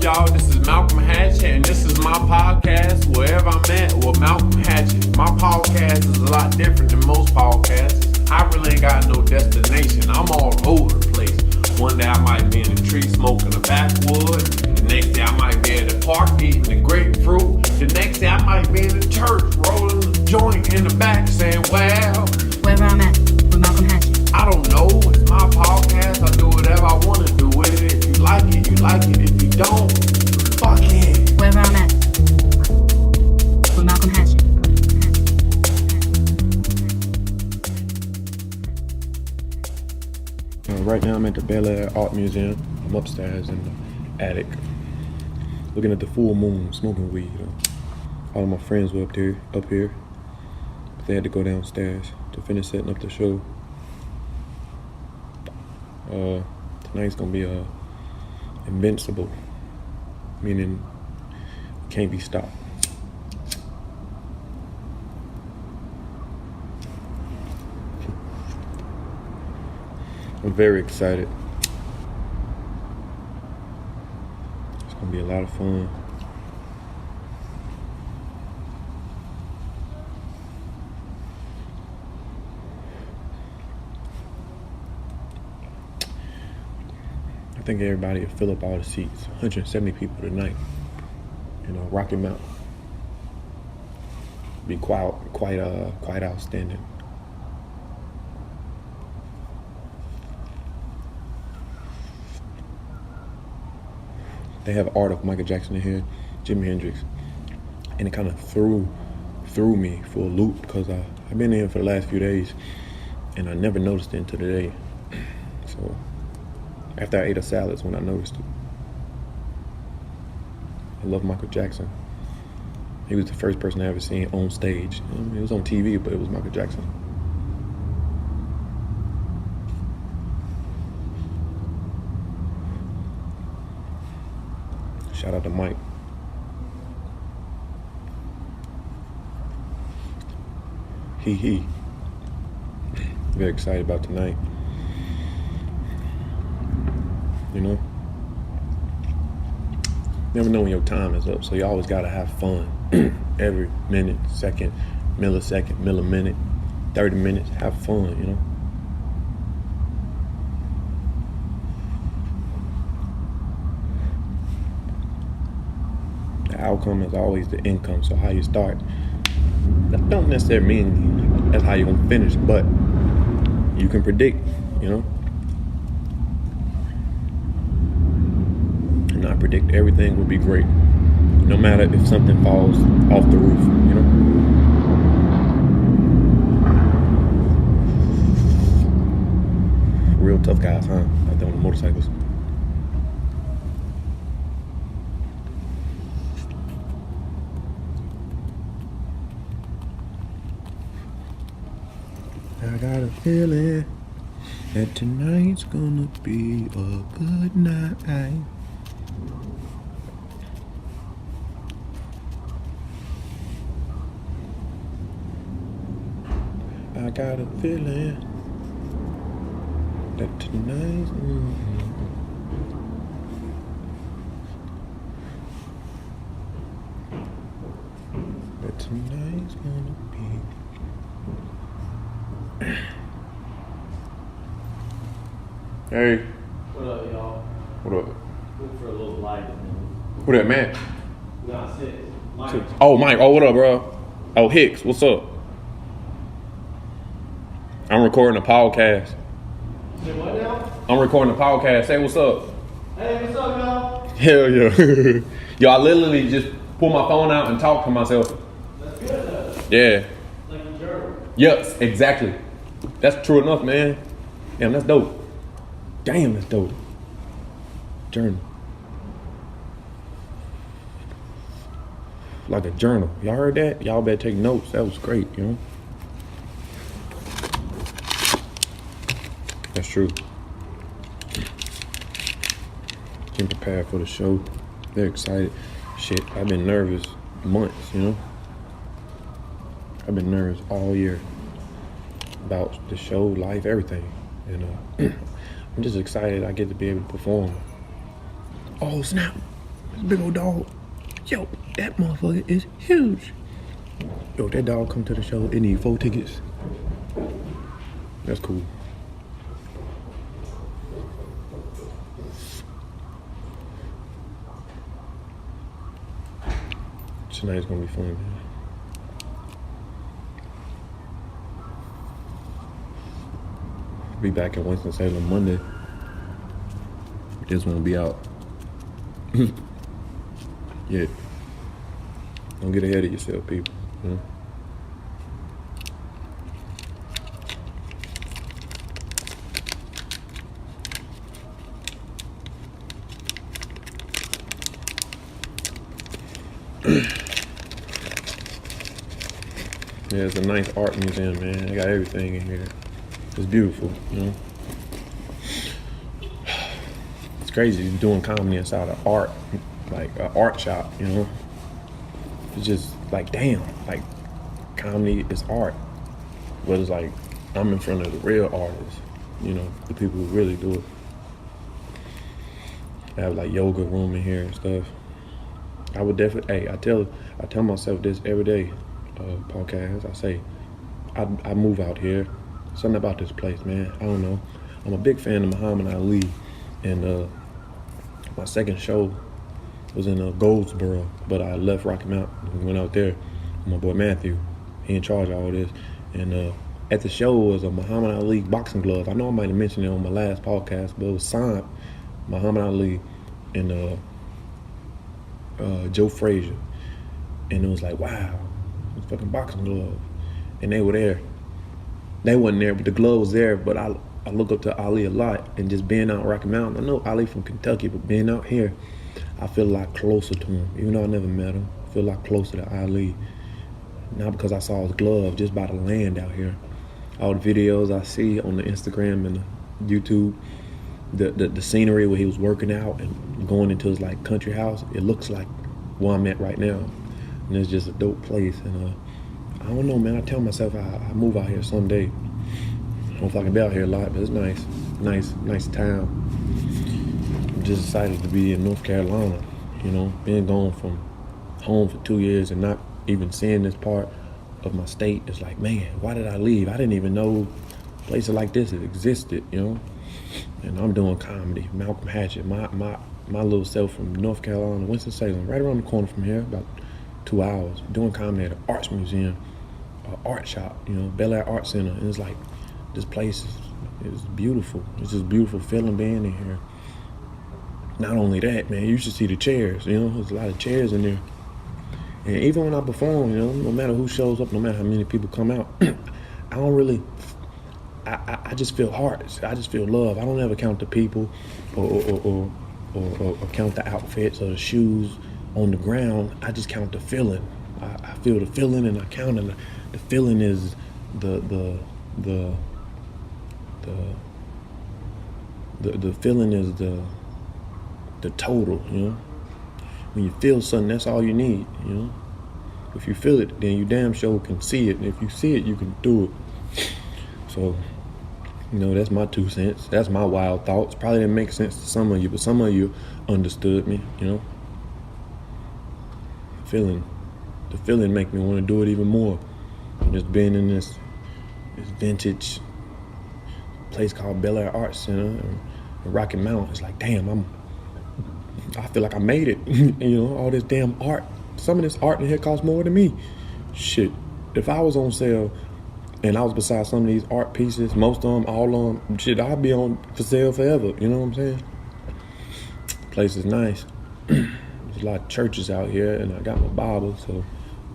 y'all? This is Malcolm Hatchett, and this is my podcast, Wherever I'm At with Malcolm Hatchett. My podcast is a lot different than most podcasts. I really ain't got no destination. I'm all over the place. One day I might be in a tree smoking a backwood. The next day I might be at the park eating the grapefruit. The next day I might be in the church rolling the joint in the back saying, well, Wherever I'm At with Malcolm Hatchett. I don't know. It's my podcast. I do whatever I want to do with it. If you like it, you like it. If you don't, fuck it. Wherever I'm At with Malcolm Hatchett. Right now I'm at the Bel Air Art Museum. I'm upstairs in the attic, looking at the full moon, smoking weed. All of my friends were up here, but they had to go downstairs to finish setting up the show. Tonight's gonna be invincible, meaning can't be stopped. I'm very excited. It's gonna be a lot of fun. I think everybody will fill up all the seats. 170 people tonight. Rocky Mountain. Be quite outstanding. They have art of Michael Jackson in here, Jimi Hendrix, and it kind of threw me for a loop because I've been in here for the last few days and I never noticed it until today. So after I ate a salad is when I noticed it. I love Michael Jackson. He was the first person I ever seen on stage. It was on TV, but it was Michael Jackson. Shout out to Mike. Very excited about tonight. Never know when your time is up, so you always gotta have fun. Every minute, second, millisecond, milliminute, 30 minutes, have fun, The outcome is always the income, so how you start, that don't necessarily mean that's how you're gonna finish, but you can predict, And I predict everything will be great, no matter if something falls off the roof, Real tough guys, huh? Out there on the motorcycles. I got a feeling that tonight's gonna be a good night. I got a feeling that tonight's gonna be. Hey. What up, y'all? What up? Look for a little light. Who that, man? We got six. Mike. Oh, Mike. Oh, what up, bro? Oh, Hicks. What's up? I'm recording a podcast. Say what now? I'm recording a podcast. Say what's up. Hey, what's up, y'all? Hell yeah. Yo, I literally just pull my phone out and talk to myself. That's good, though. Yeah. Like a journal. Yes, exactly. That's true enough, man. Damn, that's dope. Damn, that's dope. Journal. Like a journal. Y'all heard that? Y'all better take notes. That was great, That's true. Getting prepared for the show. They're excited. Shit, I've been nervous months, I've been nervous all year about the show, life, everything. And I'm just excited I get to be able to perform. Oh, snap. This big old dog. Yo, that motherfucker is huge. Yo, that dog come to the show, it need 4 tickets. That's cool. Tonight's gonna be fun, man. Be back in Winston-Salem Monday. This one will be out. Yeah. Don't get ahead of yourself, people. You know? Yeah, it's a nice art museum, man. They got everything in here. It's beautiful, you know. It's crazy doing comedy inside of art, like an art shop, you know. It's just like, damn, like comedy is art. But it's like, I'm in front of the real artists, you know, the people who really do it. They have like yoga room in here and stuff. I would definitely, hey, I tell myself this every day, podcast. I say, I move out here. Something about this place, man. I don't know. I'm a big fan of Muhammad Ali, and my second show was in Goldsboro, but I left Rocky Mountain and went out there with my boy Matthew. He in charge of all this, and at the show was a Muhammad Ali boxing glove. I know I might have mentioned it on my last podcast, but it was signed Muhammad Ali and Joe Frazier, and it was like, wow, it's fucking boxing glove, and they were there. They wasn't there, but the glove was there. But I look up to Ali a lot, and just being out Rocky Mountain, I know Ali from Kentucky, but being out here, I feel a lot closer to him. Even though I never met him, I feel a lot closer to Ali. Not because I saw his glove, just by the land out here. All the videos I see on the Instagram and the YouTube, the scenery where he was working out and going into his like country house, it looks like where I'm at right now. And it's just a dope place. And I don't know, man. I tell myself I move out here someday. I don't know if I can be out here a lot, but it's nice town. I'm just excited to be in North Carolina. You know, being gone from home for 2 years and not even seeing this part of my state. It's like, man, why did I leave? I didn't even know places like this existed. You know, and I'm doing comedy. Malcolm Hatchett, my little self from North Carolina, Winston-Salem, right around the corner from here, about 2 hours, doing comedy at an arts museum. Art shop, you know, Bel Air Art Center, and it's like, this place is beautiful. It's just beautiful feeling being in here. Not only that, man, you should see the chairs, you know, there's a lot of chairs in there. And even when I perform, you know, no matter who shows up, no matter how many people come out, I don't really, I just feel heart. I just feel love. I don't ever count the people or count the outfits or the shoes on the ground. I just count the feeling. I feel the feeling and I count, and the feeling is the feeling is the total, you know. When you feel something, that's all you need, you know. If you feel it, then you damn sure can see it, and if you see it, you can do it. So, you know, that's my 2 cents. That's my wild thoughts. Probably didn't make sense to some of you, but some of you understood me, you know. The feeling make me want to do it even more. Just being in this vintage place called Bel Air Art Center in Rocky Mount, it's like, damn, I feel like I made it. You know, all this damn art. Some of this art in here costs more than me. Shit, if I was on sale and I was beside some of these art pieces, most of them, all of them, shit, I'd be on for sale forever. You know what I'm saying? Place is nice. There's a lot of churches out here, and I got my Bible, so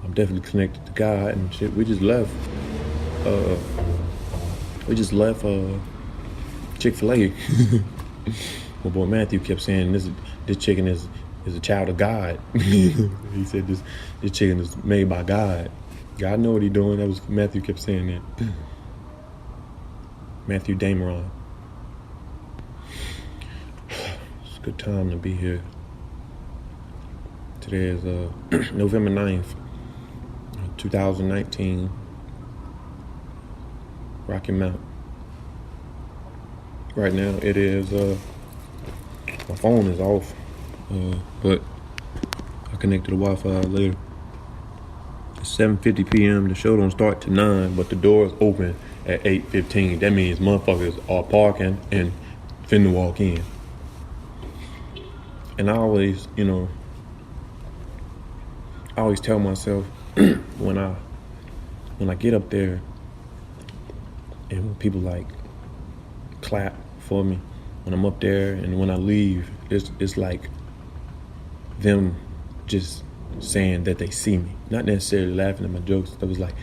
I'm definitely connected to God and shit. We just left Chick-fil-A. My boy Matthew kept saying this chicken is a child of God. He said this chicken is made by God. God know what he doing. That was Matthew kept saying that. Matthew Dameron. It's a good time to be here. Today is November 9th, 2019, Rocky Mount. Right now it is, my phone is off, but connect to the Wi-Fi later. It's 7:50 p.m. The show don't start till 9, but the doors open at 8:15. That means motherfuckers are parking and finna walk in. And I always, I always tell myself when I get up there and when people like clap for me when I'm up there, and when I leave, it's like them just saying that they see me, not necessarily laughing at my jokes. I was like,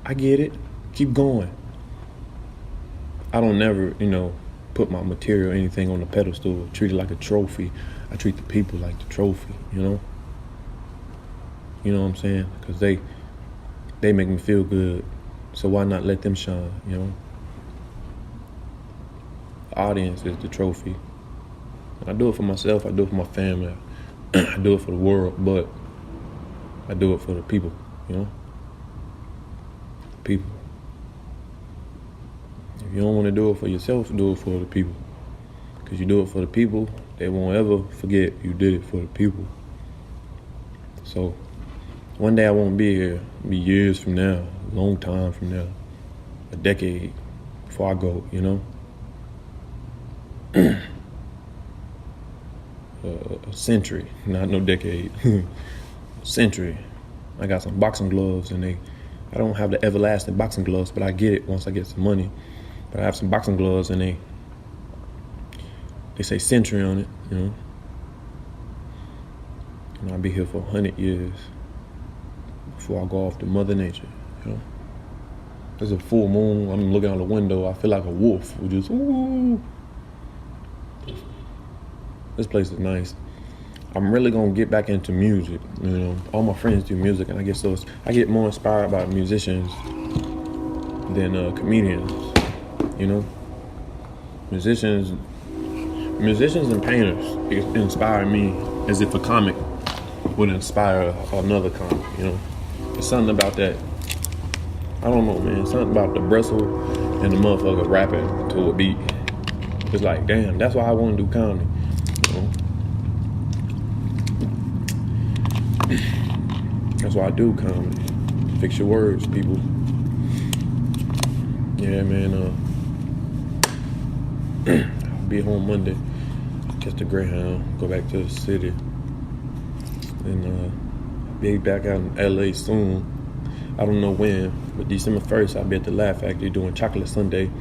I get it, keep going. I don't never, put my material or anything on the pedestal, treat it like a trophy. I treat the people like the trophy, You know what I'm saying? Because they make me feel good, so why not let them shine, The audience is the trophy. And I do it for myself, I do it for my family, I do it for the world, but I do it for the people, People. If you don't want to do it for yourself, do it for the people. Because you do it for the people, they won't ever forget you did it for the people. So, one day I won't be here, it'll be years from now, a long time from now, a decade before I go, A century, not no decade, a century. I got some boxing gloves, and I don't have the everlasting boxing gloves, but I get it once I get some money. But I have some boxing gloves, and they say century on it, And I'll be here for 100 years before I go off to Mother Nature, There's a full moon, I'm looking out the window, I feel like a wolf, just, ooh. This place is nice. I'm really gonna get back into music, All my friends do music, and I get more inspired by musicians than comedians, Musicians and painters inspire me as if a comic would inspire another comic, There's something about that. I don't know, man. Something about the bristle and the motherfucker rapping to a beat. It's like, damn, that's why I want to do comedy. That's why I do comedy. Fix your words, people. Yeah, man. I'll be home Monday. Catch the Greyhound. Go back to the city. And I'll be back out in LA soon. I don't know when, but December 1st, I'll be at the Laugh Factory doing Chocolate Sunday.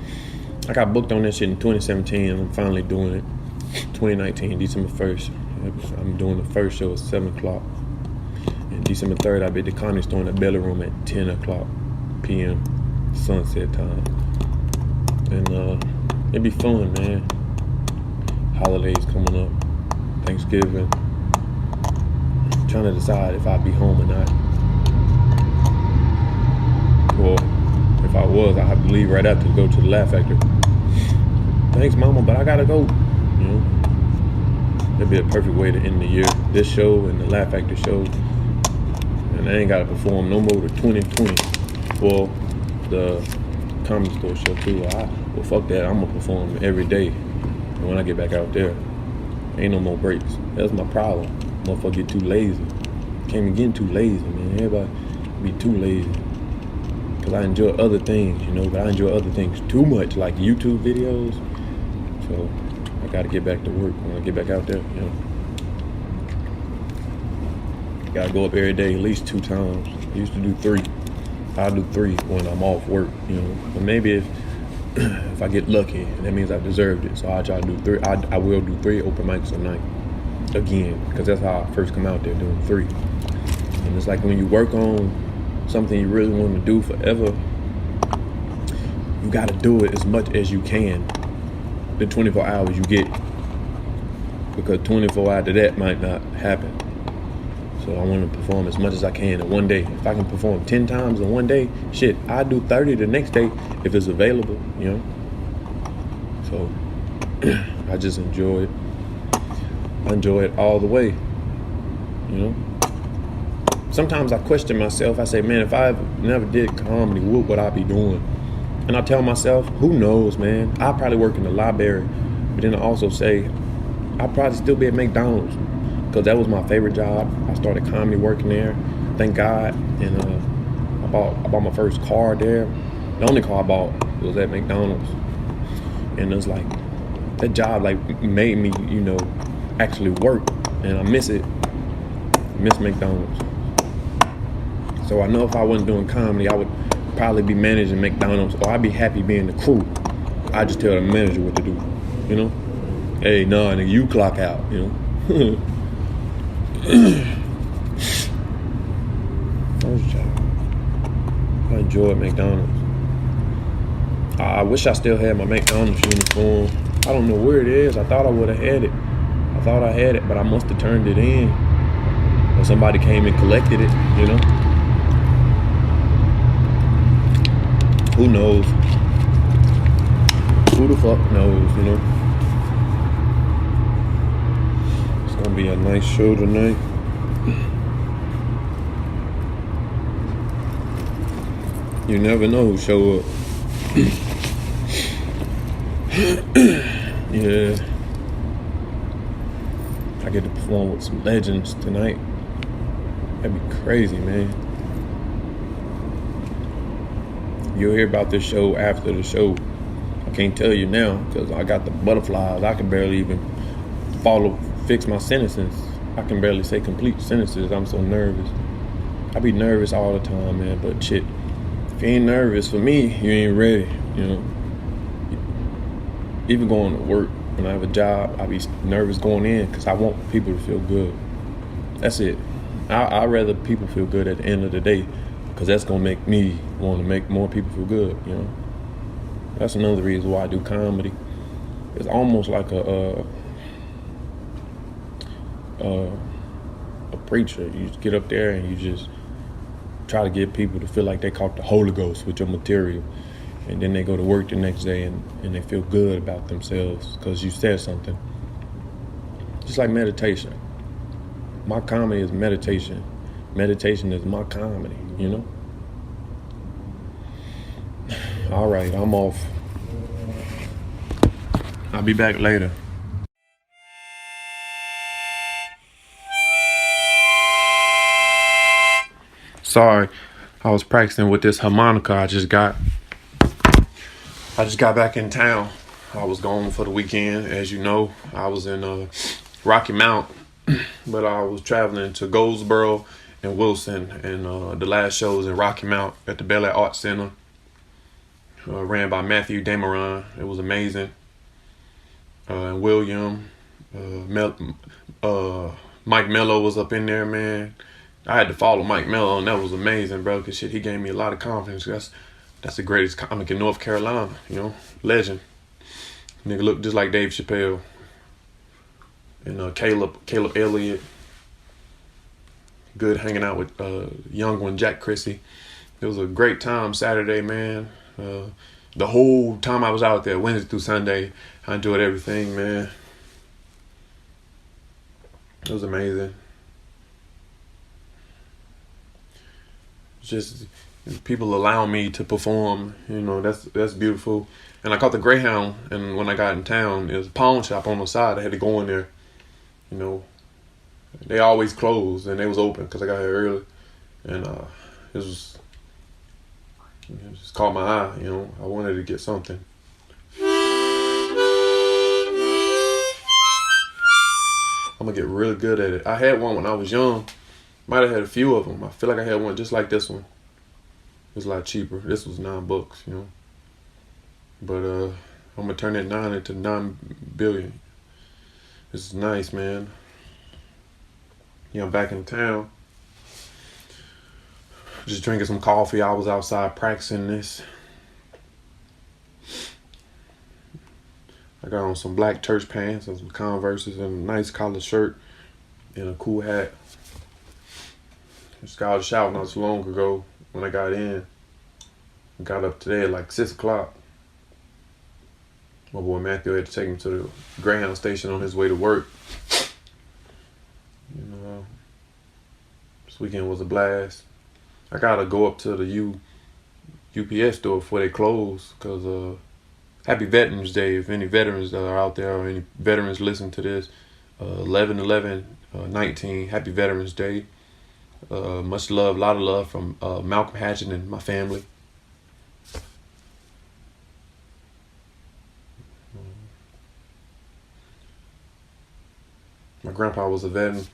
I got booked on that shit in 2017, and I'm finally doing it. 2019, December 1st. I'm doing the first show at 7 o'clock. And December 3rd, I'll be at the Comedy Store in the Belly Room at 10 o'clock p.m. sunset time. And it'd be fun, man. Holidays coming up. Thanksgiving. I'm trying to decide if I'll be home or not. Well, if I was, I'd have to leave right after to go to the Laugh Factory. Thanks, Mama, but I gotta go. That'd be a perfect way to end the year. This show and the Laugh Factory show. And I ain't gotta perform no more to 2020. Well, the Comedy Store show too. Well, fuck that. I'm gonna perform every day. And when I get back out there, ain't no more breaks. That's my problem. Motherfucker get too lazy. Can't be getting too lazy, man. Everybody be too lazy. Cause I enjoy other things, but I enjoy other things too much, like YouTube videos. So I gotta get back to work when I get back out there, Gotta go up every day, at least 2 times. I used to do 3. I'll do 3 when I'm off work, But maybe if I get lucky, that means I deserved it. So I'll try to do 3. I will do 3 open mics a night again, because that's how I first come out there, doing 3. And it's like when you work on something you really want to do forever, you got to do it as much as you can the 24 hours you get, because 24 after that might not happen. So I want to perform as much as I can in one day. If I can perform 10 times in one day, shit, I'll do 30 the next day if it's available, So I just enjoy it. I enjoy it all the way, Sometimes I question myself. I say, man, if I never did comedy, what would I be doing? And I tell myself, who knows, man? I'll probably work in the library. But then I also say, I'll probably still be at McDonald's. because that was my favorite job. I started comedy working there, thank God, and I bought my first car there. The only car I bought was at McDonald's, and it was like that job like made me, actually work, and I miss it. Miss McDonald's. So I know if I wasn't doing comedy, I would probably be managing McDonald's, or I'd be happy being the crew. I just tell the manager what to do, Hey, nah, nigga, you clock out, First job. I enjoyed McDonald's. I wish I still had my McDonald's uniform. I don't know where it is. I thought I would have had it. I thought I had it, but I must have turned it in. Or somebody came and collected it, Who knows? Who the fuck knows, It's gonna be a nice show tonight. You never know who show up. Yeah. I get to perform with some legends tonight. That'd be crazy, man. You'll hear about this show after the show. I can't tell you now because I got the butterflies. I can barely even fix my sentences. I can barely say complete sentences. I'm so nervous. I be nervous all the time, man. But shit, if you ain't nervous for me, you ain't ready, Even going to work, when I have a job, I be nervous going in because I want people to feel good. That's it. I'd rather people feel good at the end of the day because that's going to make me want to make more people feel good, That's another reason why I do comedy. It's almost like a preacher. You just get up there and you just try to get people to feel like they caught the Holy Ghost with your material. And then they go to work the next day and they feel good about themselves because you said something. Just like meditation. My comedy is meditation. Meditation is my comedy, All right, I'm off. I'll be back later. Sorry, I was practicing with this harmonica I just got back in town. I was gone for the weekend. As you know, I was in Rocky Mount, but I was traveling to Goldsboro and Wilson, and the last show was in Rocky Mount at the Bel Air Arts Center, ran by Matthew Dameron. It was amazing. And William, Mike Mello was up in there, man. I had to follow Mike Mello, and that was amazing, bro, because shit, he gave me a lot of confidence. That's the greatest comic in North Carolina, legend. Nigga looked just like Dave Chappelle. And Caleb Elliott. Good hanging out with young one, Jack Chrissy. It was a great time Saturday, man. The whole time I was out there, Wednesday through Sunday, I enjoyed everything, man. It was amazing. Just people allow me to perform, that's beautiful. And I caught the Greyhound, and when I got in town, there was a pawn shop on the side. I had to go in there, They always closed, and they was open because I got here early. And it just caught my eye, I wanted to get something. I'm gonna get really good at it. I had one when I was young. Might have had a few of them. I feel like I had one just like this one. It was a lot cheaper. This was $9, But I'm gonna turn that 9 into 9 billion. This is nice, man. I'm back in town. Just drinking some coffee. I was outside practicing this. I got on some black church pants and some Converses and a nice collar shirt and a cool hat. Just got out of the shower not so long ago when I got in. I got up today at like 6 o'clock. My boy Matthew had to take him to the Greyhound station on his way to work. This weekend was a blast. I gotta go up to the UPS store before they close because Happy Veterans Day. If any veterans that are out there or any veterans listen to this, 11/11 19. Happy Veterans Day. Much love, a lot of love from Malcolm Hatchett and my family. My grandpa was a veteran.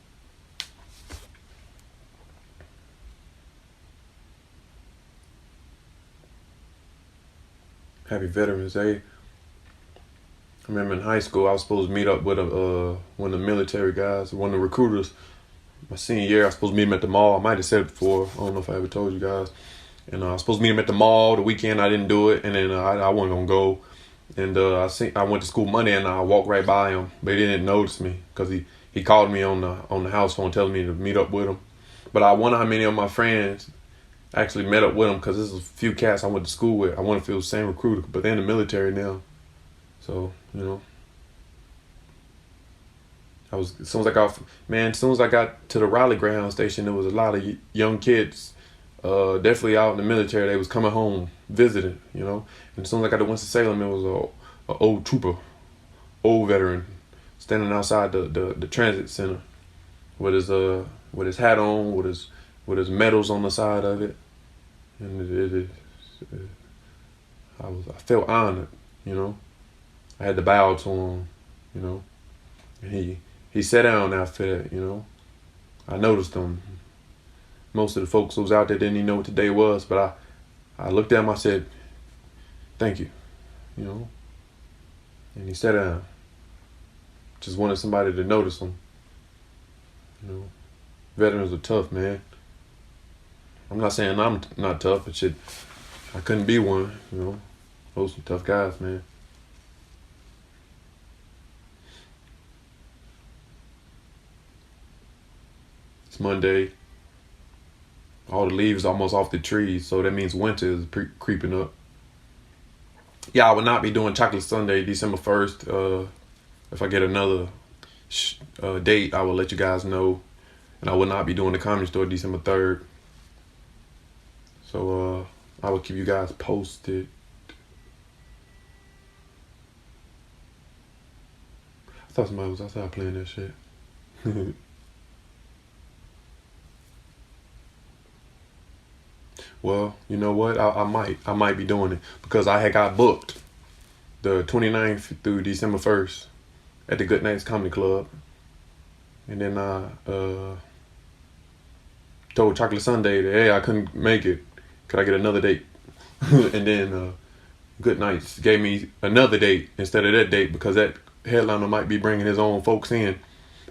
Happy Veterans Day. I remember in high school I was supposed to meet up with one of the military guys, one of the recruiters. My senior year, I was supposed to meet him at the mall. I might have said it before. I don't know if I ever told you guys. And I was supposed to meet him at the mall the weekend. I didn't do it, and then I wasn't gonna go. And I went to school Monday, and I walked right by him, but he didn't notice me because he called me on the house phone telling me to meet up with him. But I wonder how many of my friends actually met up with him, because there's a few cats I went to school with. I wonder if it was the same recruiter, but they're in the military now. So, as soon as I got to the Raleigh ground station, there was a lot of young kids, definitely out in the military. They was coming home, visiting, And as soon as I got to Winston-Salem, it was a old trooper, old veteran, standing outside the transit center with his hat on, with his medals on the side of it, and I felt honored, I had to bow to him, and he sat down after that, I noticed him. Most of the folks who was out there didn't even know what today was, but I looked at him, I said, thank you, and he sat down. Just wanted somebody to notice him, Veterans are tough, man. I'm not saying I'm not tough, but shit, I couldn't be one, Those some tough guys, man. It's Monday. All the leaves almost off the trees, so that means winter is creeping up. Yeah, I will not be doing Chocolate Sunday December 1st. If I get another date, I will let you guys know. And I will not be doing the Comedy Store December 3rd. So I will keep you guys posted. I thought somebody was outside playing that shit. Well, you know what? I might be doing it, because I had got booked the 29th through December 1st at the Good Nights Comedy Club. And then I told Chocolate Sunday that, hey, I couldn't make it. Could I get another date? And then Good Nights gave me another date instead of that date, because that headliner might be bringing his own folks in.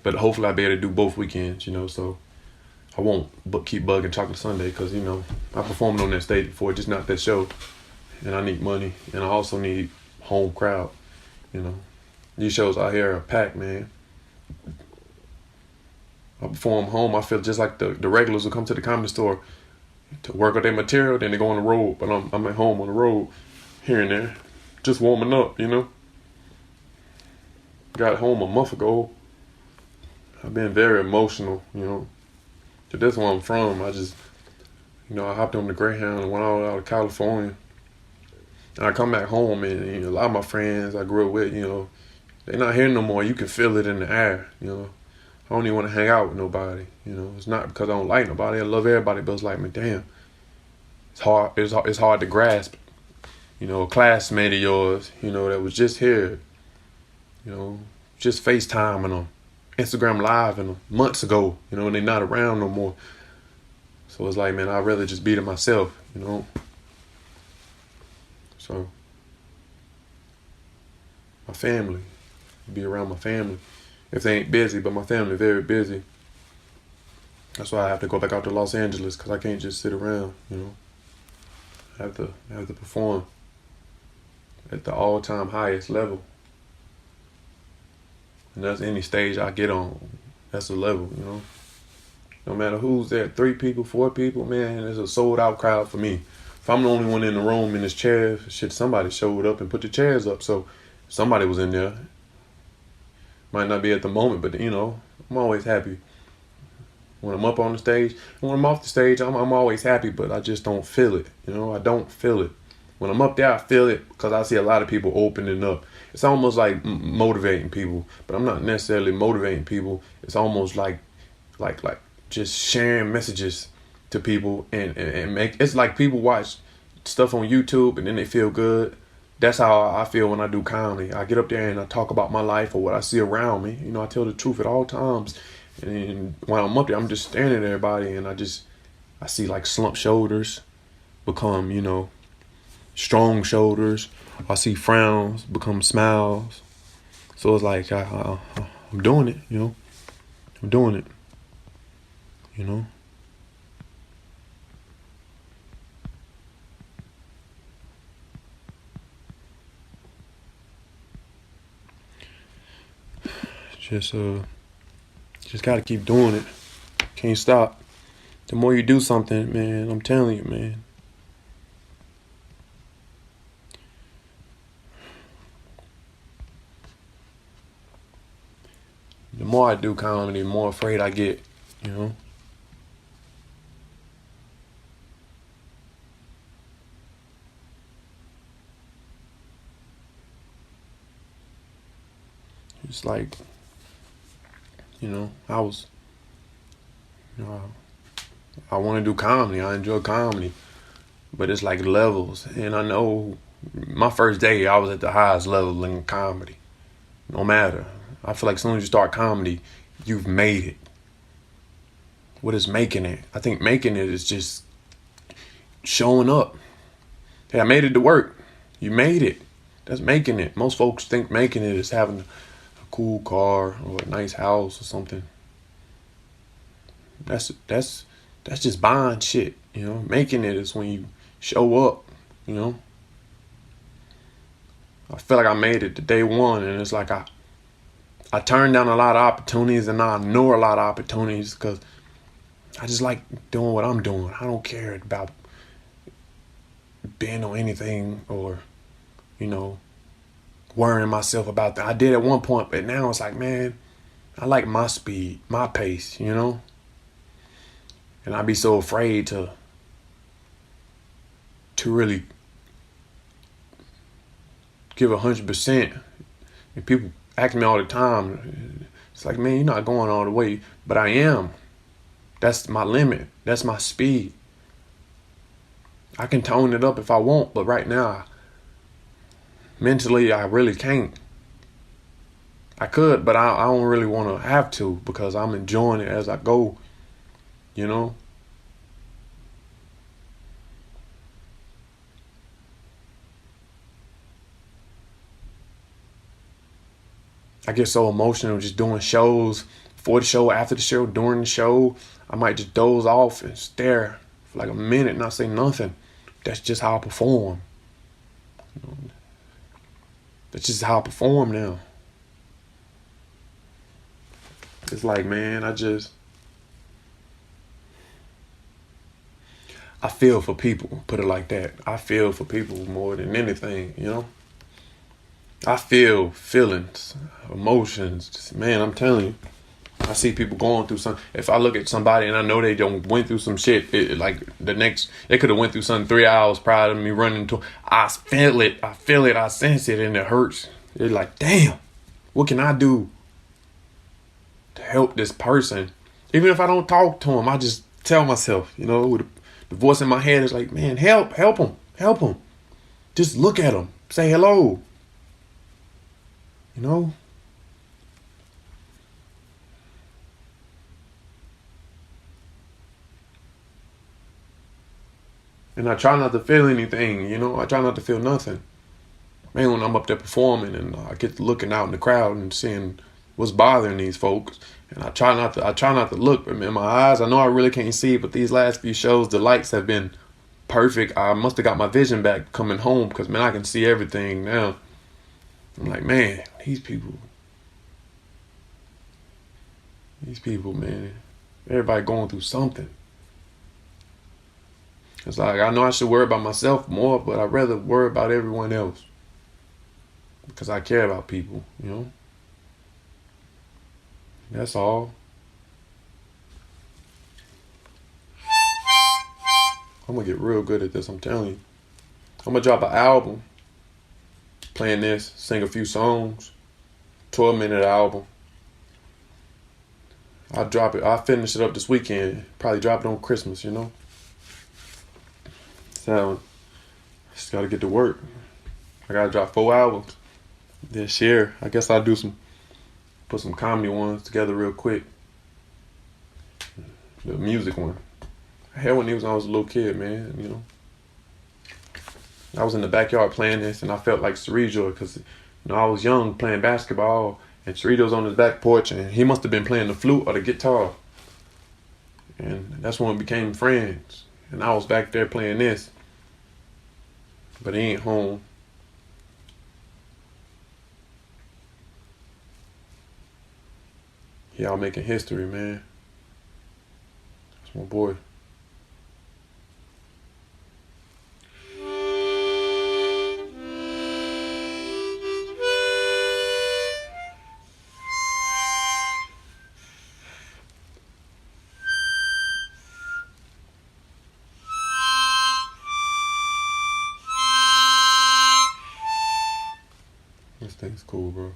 But hopefully I'll be able to do both weekends, so I won't keep bugging Chocolate Sunday, because, I performed on that stage before, just not that show. And I need money, and I also need home crowd, These shows out here are packed, man. I perform home, I feel just like the regulars who come to the Comedy Store to work on their material, then they go on the road. But I'm at home on the road, here and there, just warming up, Got home a month ago. I've been very emotional, But that's where I'm from. I just, I hopped on the Greyhound and went all out of California. And I come back home, and a lot of my friends I grew up with, they're not here no more. You can feel it in the air, I don't even want to hang out with nobody, It's not because I don't like nobody. I love everybody, but it's like, man, damn, it's hard. It's hard to grasp. A classmate of yours, that was just here, just FaceTiming them, Instagram Live and months ago, and they're not around no more. So it's like, man, I'd rather just be to myself, So my family, be around my family. If they ain't busy, but my family very busy. That's why I have to go back out to Los Angeles, because I can't just sit around, I have to perform at the all-time highest level. And that's any stage I get on. That's the level, No matter who's there, 3 people, 4 people, man, it's a sold-out crowd for me. If I'm the only one in the room in this chair, shit, somebody showed up and put the chairs up, so somebody was in there. Might not be at the moment, but I'm always happy when I'm up on the stage. And when I'm off the stage, I'm always happy, but I just don't feel it. I don't feel it. When I'm up there, I feel it, because I see a lot of people opening up. it's almost like motivating people, but I'm not necessarily motivating people. It's almost like just sharing messages to people and make, it's like people watch stuff on YouTube and then they feel good. That's how I feel when I do comedy. I get up there and I talk about my life or what I see around me. You know, I tell the truth at all times. And when I'm up there, I'm just staring at everybody and I see like slumped shoulders become, you know, strong shoulders. I see frowns become smiles. So it's like I'm doing it, you know. I'm doing it, you know. Just gotta keep doing it. Can't stop. The more you do something, man, I'm telling you, man. The more I do comedy, the more afraid I get, you know. It's like, you know, I want to do comedy. I enjoy comedy. But it's like levels. And I know my first day, I was at the highest level in comedy. No matter. I feel like as soon as you start comedy, you've made it. What is making it? I think making it is just showing up. Hey, I made it to work. You made it. That's making it. Most folks think making it is having a cool car or a nice house or something. That's just buying shit, you know. Making it is when you show up, you know. I feel like I made it to day one, and it's like I turned down a lot of opportunities, and now I ignore a lot of opportunities because I just like doing what I'm doing. I don't care about being on anything or, you know, worrying myself about that. I did at one point, but now it's like, man, I like my speed, my pace, you know? And I'd be so afraid to really give 100%. And people ask me all the time, it's like, man, you're not going all the way. But I am. That's my limit. That's my speed. I can tone it up if I want, but right now, mentally, I really can't. I could, but I don't really want to have to because I'm enjoying it as I go, you know? I get so emotional just doing shows, before the show, after the show, during the show. I might just doze off and stare for like a minute and not say nothing. That's just how I perform. You know? That's just how I perform now. It's like, man, I feel for people, put it like that. I feel for people more than anything, you know? I feel feelings, emotions. Man, I'm telling you, I see people going through something. If I look at somebody and I know they don't went through some shit, like they could have went through something 3 hours prior to me running into. I feel it, I sense it, and it hurts. It's like, damn, what can I do to help this person? Even if I don't talk to him, I just tell myself, you know, with the voice in my head is like, man, help him. Just look at him, say hello. You know? And I try not to feel anything, you know? I try not to feel nothing. Man, when I'm up there performing and I get looking out in the crowd and seeing what's bothering these folks, and I try not to look, but in my eyes, I know I really can't see, but these last few shows, the lights have been perfect. I must have got my vision back coming home because, man, I can see everything now. I'm like, man, these people, man, everybody going through something. It's like, I know I should worry about myself more, but I'd rather worry about everyone else because I care about people, you know? That's all. I'm gonna get real good at this, I'm telling you. I'm gonna drop an album playing this, sing a few songs, 12-minute album. I'll drop it. I'll finish it up this weekend. Probably drop it on Christmas, you know. So, just gotta get to work. I gotta drop 4 albums this year. I guess I'll put some comedy ones together real quick. The music one. I had one of these when I was a little kid, man, you know. I was in the backyard playing this, and I felt like Cerrijo because, I was young playing basketball, and Cerrijo's on his back porch, and he must have been playing the flute or the guitar. And that's when we became friends. And I was back there playing this. But he ain't home. Y'all making history, man. That's my boy. This thing's cool, bro.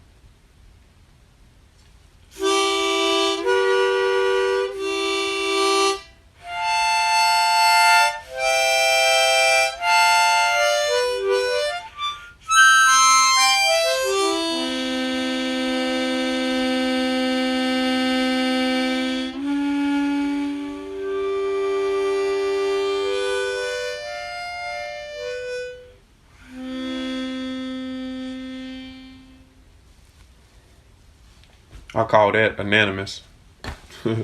I call that anonymous. Yeah,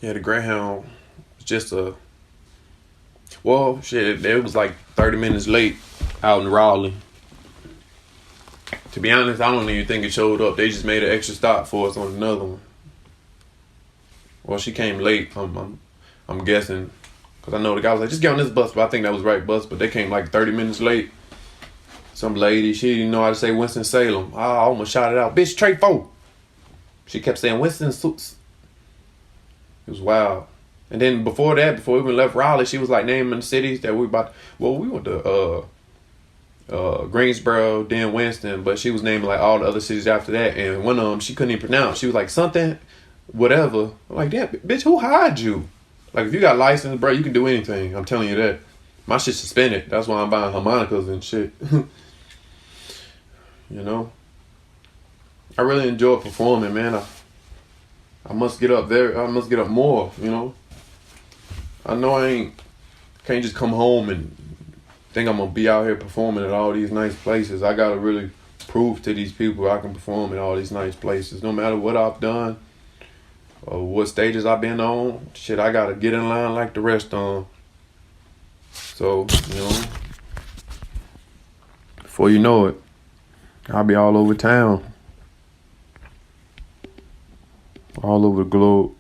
the Greyhound was just it was like 30 minutes late out in Raleigh. To be honest, I don't even think it showed up. They just made an extra stop for us on another one. Well, she came late, I'm guessing. Because I know the guy was like, just get on this bus. But I think that was the right bus. But they came like 30 minutes late. Some lady, she didn't know how to say Winston-Salem. I almost shouted out, bitch, Trey 4. She kept saying Winston-Suits. It was wild. And then before we even left Raleigh, she was like naming the cities that we about. Well, we went to Greensboro, then Winston, but she was naming like all the other cities after that. And one of them she couldn't even pronounce. She was like something, whatever. I'm like, damn, bitch, who hired you? Like if you got license, bro, you can do anything. I'm telling you that. My shit's suspended. That's why I'm buying harmonicas and shit. You know, I really enjoy performing, man. I must get up there. I must get up more. You know, I know can't just come home and think I'm gonna be out here performing at all these nice places. I gotta really prove to these people I can perform in all these nice places, no matter what I've done or what stages I've been on. Shit, I gotta get in line like the rest on. So, you know, before you know it, I'll be all over town. All over the globe.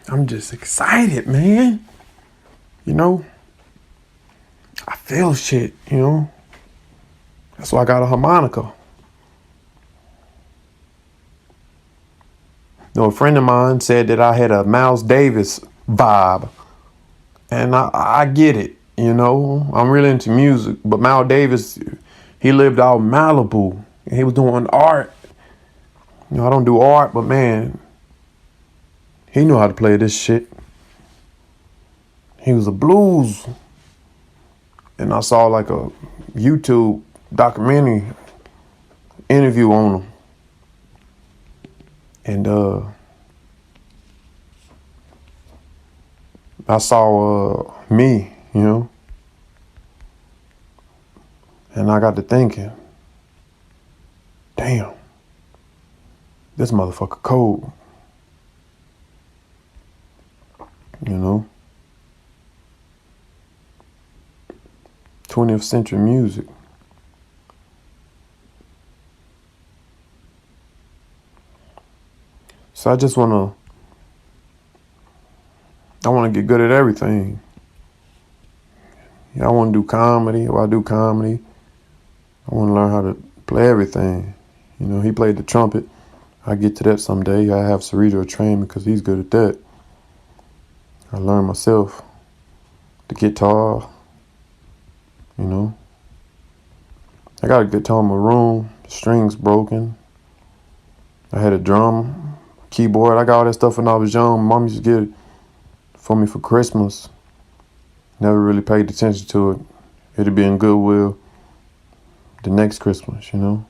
I'm just excited, man. You know, I feel shit, you know. That's why I got a harmonica. A friend of mine said that I had a Miles Davis vibe. And I get it, you know. I'm really into music. But Miles Davis, he lived out in Malibu. And he was doing art. You know, I don't do art, but man, he knew how to play this shit. He was a blues. And I saw like a YouTube documentary interview on him. And I saw me, you know, and I got to thinking, damn, this motherfucker cold, you know. 20th century music. So I just want to get good at everything. I want to do comedy. Or I do comedy. I want to learn how to play everything. You know, he played the trumpet. I get to that someday. I have cerebral training because he's good at that. I learned myself the guitar. You know, I got a guitar in my room. The strings broken. I had a drum, keyboard. I got all that stuff when I was young. Mom used to get it for me for Christmas. Never really paid attention to it. It'd be in Goodwill the next Christmas, you know.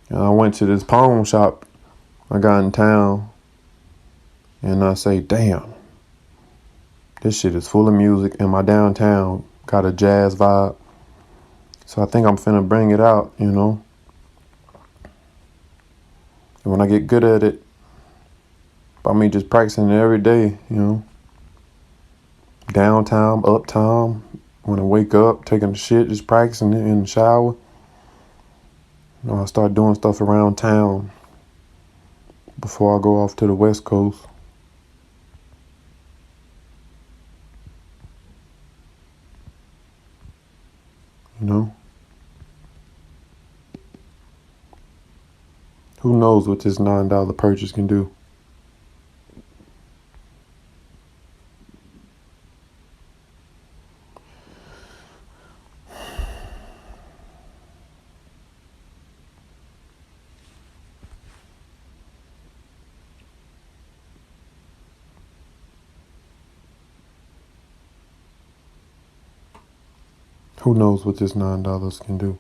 And I went to this pawn shop I got in town, and I say, damn, this shit is full of music, and my downtown got a jazz vibe. So I think I'm finna bring it out, you know. And when I get good at it, by me just practicing it every day, you know. Downtown, uptown, when I wake up, taking the shit, just practicing it in the shower. You know, I start doing stuff around town before I go off to the West Coast. You know? Who knows what this $9 purchase can do? Who knows what this $9 can do?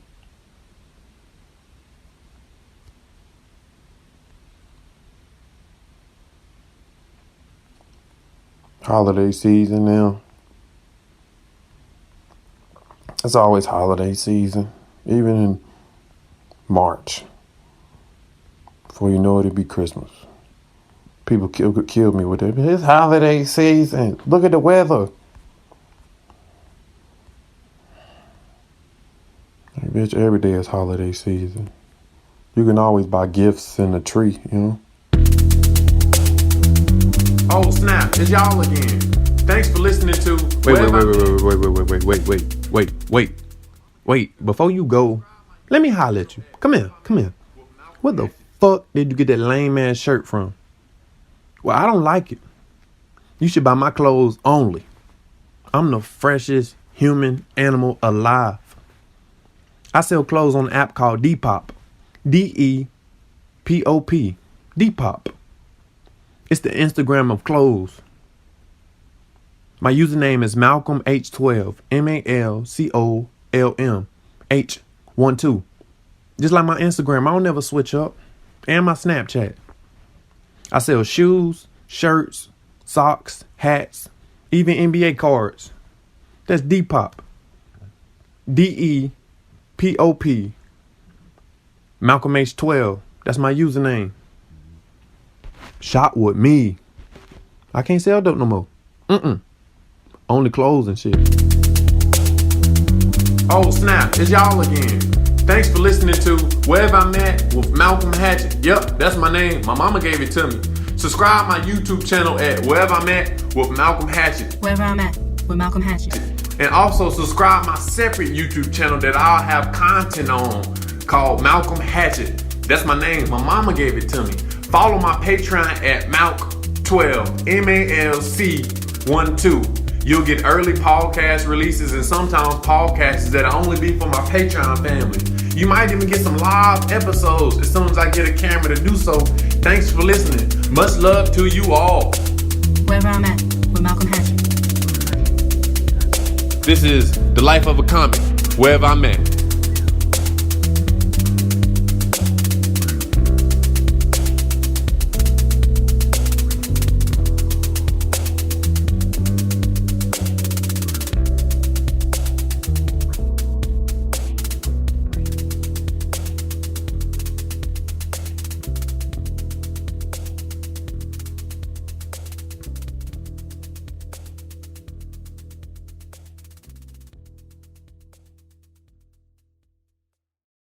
Holiday season now. It's always holiday season, even in March. Before you know it, it'll be Christmas. People could kill me with it. It's holiday season. Look at the weather. Hey, bitch, every day is holiday season. You can always buy gifts in the tree, you know? Oh snap, it's y'all again. Thanks for listening to Wait. Before you go, let me holler at you. Come here. Where the fuck did you get that lame ass shirt from? Well, I don't like it. You should buy my clothes only. I'm the freshest human animal alive. I sell clothes on an app called DEPOP. DEPOP. DEPOP. It's the Instagram of clothes. My username is Malcolm H12. MALCOLM H12. Just like my Instagram, I don't never switch up. And my Snapchat. I sell shoes, shirts, socks, hats, even NBA cards. That's DEPOP. DEPOP. Malcolm H12. That's my username. Shop with me. I can't sell dope no more. Only clothes and shit. Oh snap, it's y'all again. Thanks for listening to Wherever I'm At with Malcolm Hatchett. Yep, that's my name. My mama gave it to me. Subscribe my YouTube channel at Wherever I'm At with Malcolm Hatchett. Wherever I'm At with Malcolm Hatchett. And also subscribe my separate YouTube channel that I'll have content on called Malcolm Hatchett. That's my name. My mama gave it to me. Follow my Patreon at Malc12, MALC12. You'll get early podcast releases and sometimes podcasts that'll only be for my Patreon family. You might even get some live episodes as soon as I get a camera to do so. Thanks for listening. Much love to you all. Wherever I'm At with Malcolm Hatchett. This is The Life of a Comic, Wherever I'm At.